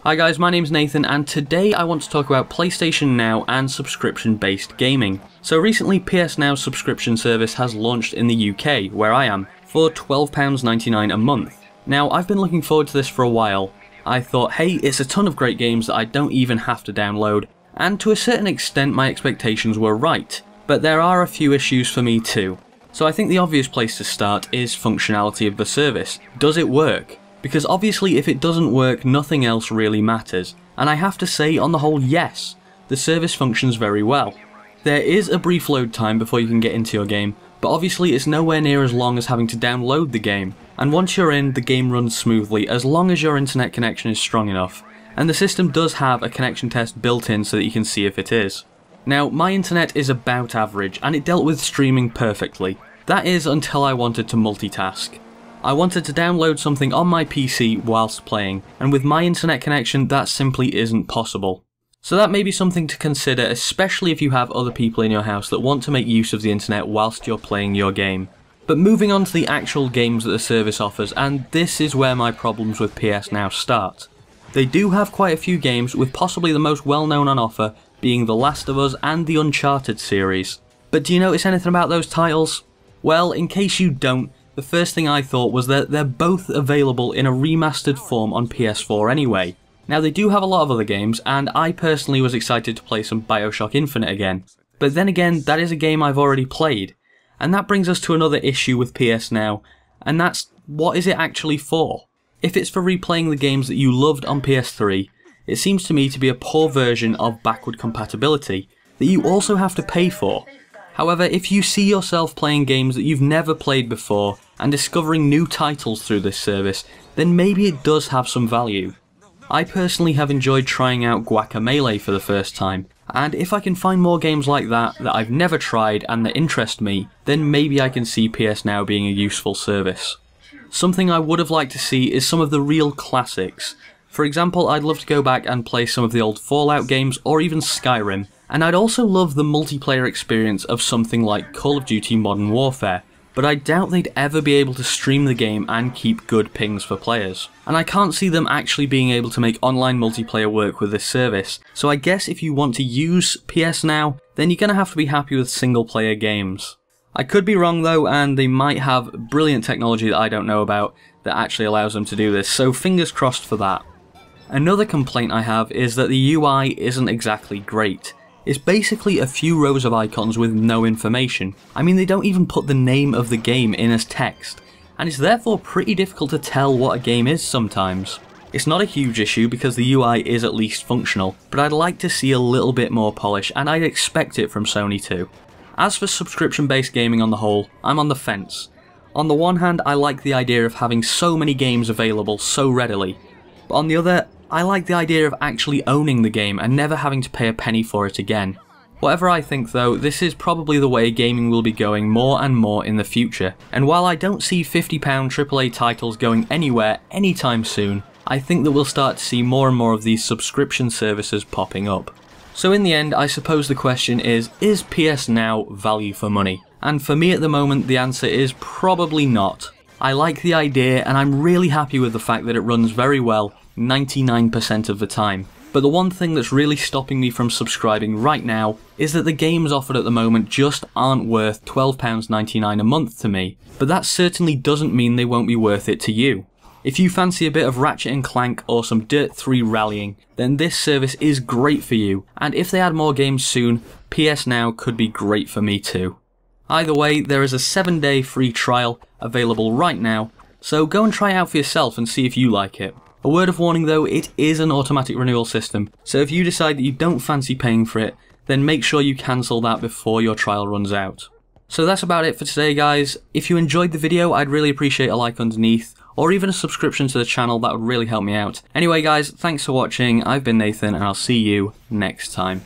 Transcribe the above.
Hi guys, my name's Nathan and today I want to talk about PlayStation Now and subscription-based gaming. So recently PS Now's subscription service has launched in the UK, where I am, for £12.99 a month. Now I've been looking forward to this for a while. I thought, hey, it's a ton of great games that I don't even have to download, and to a certain extent my expectations were right. But there are a few issues for me too. So I think the obvious place to start is functionality of the service. Does it work? Because obviously if it doesn't work, nothing else really matters. And I have to say, on the whole, yes, the service functions very well. There is a brief load time before you can get into your game, but obviously it's nowhere near as long as having to download the game. And once you're in, the game runs smoothly as long as your internet connection is strong enough. And the system does have a connection test built in so that you can see if it is. Now, my internet is about average, and it dealt with streaming perfectly. That is until I wanted to multitask. I wanted to download something on my PC whilst playing, and with my internet connection that simply isn't possible. So that may be something to consider, especially if you have other people in your house that want to make use of the internet whilst you're playing your game. But moving on to the actual games that the service offers, and this is where my problems with PS Now start. They do have quite a few games, with possibly the most well known on offer being The Last of Us and the Uncharted series. But do you notice anything about those titles? Well, in case you don't, the first thing I thought was that they're both available in a remastered form on PS4 anyway. Now they do have a lot of other games, and I personally was excited to play some BioShock Infinite again. But then again, that is a game I've already played. And that brings us to another issue with PS Now, and that's, what is it actually for? If it's for replaying the games that you loved on PS3, it seems to me to be a poor version of backward compatibility that you also have to pay for. However, if you see yourself playing games that you've never played before and discovering new titles through this service, then maybe it does have some value. I personally have enjoyed trying out Guacamelee for the first time, and if I can find more games like that I've never tried and that interest me, then maybe I can see PS Now being a useful service. Something I would have liked to see is some of the real classics. For example, I'd love to go back and play some of the old Fallout games or even Skyrim. And I'd also love the multiplayer experience of something like Call of Duty Modern Warfare, but I doubt they'd ever be able to stream the game and keep good pings for players. And I can't see them actually being able to make online multiplayer work with this service, so I guess if you want to use PS Now, then you're gonna have to be happy with single player games. I could be wrong though, and they might have brilliant technology that I don't know about that actually allows them to do this, so fingers crossed for that. Another complaint I have is that the UI isn't exactly great. It's basically a few rows of icons with no information. I mean, they don't even put the name of the game in as text, and it's therefore pretty difficult to tell what a game is sometimes. It's not a huge issue because the UI is at least functional, but I'd like to see a little bit more polish, and I'd expect it from Sony too. As for subscription-based gaming on the whole, I'm on the fence. On the one hand, I like the idea of having so many games available so readily, but on the other, I like the idea of actually owning the game and never having to pay a penny for it again. Whatever I think though, this is probably the way gaming will be going more and more in the future, and while I don't see £50 AAA titles going anywhere anytime soon, I think that we'll start to see more and more of these subscription services popping up. So in the end, I suppose the question is PS Now value for money? And for me at the moment, the answer is probably not. I like the idea and I'm really happy with the fact that it runs very well 99% of the time. But the one thing that's really stopping me from subscribing right now is that the games offered at the moment just aren't worth £12.99 a month to me. But that certainly doesn't mean they won't be worth it to you. If you fancy a bit of Ratchet & Clank or some Dirt 3 rallying, then this service is great for you, and if they add more games soon, PS Now could be great for me too. Either way, there is a 7-day free trial available right now, so go and try it out for yourself and see if you like it. A word of warning though, it is an automatic renewal system, so if you decide that you don't fancy paying for it, then make sure you cancel that before your trial runs out. So that's about it for today guys. If you enjoyed the video, I'd really appreciate a like underneath, or even a subscription to the channel, that would really help me out. Anyway guys, thanks for watching, I've been Nathan and I'll see you next time.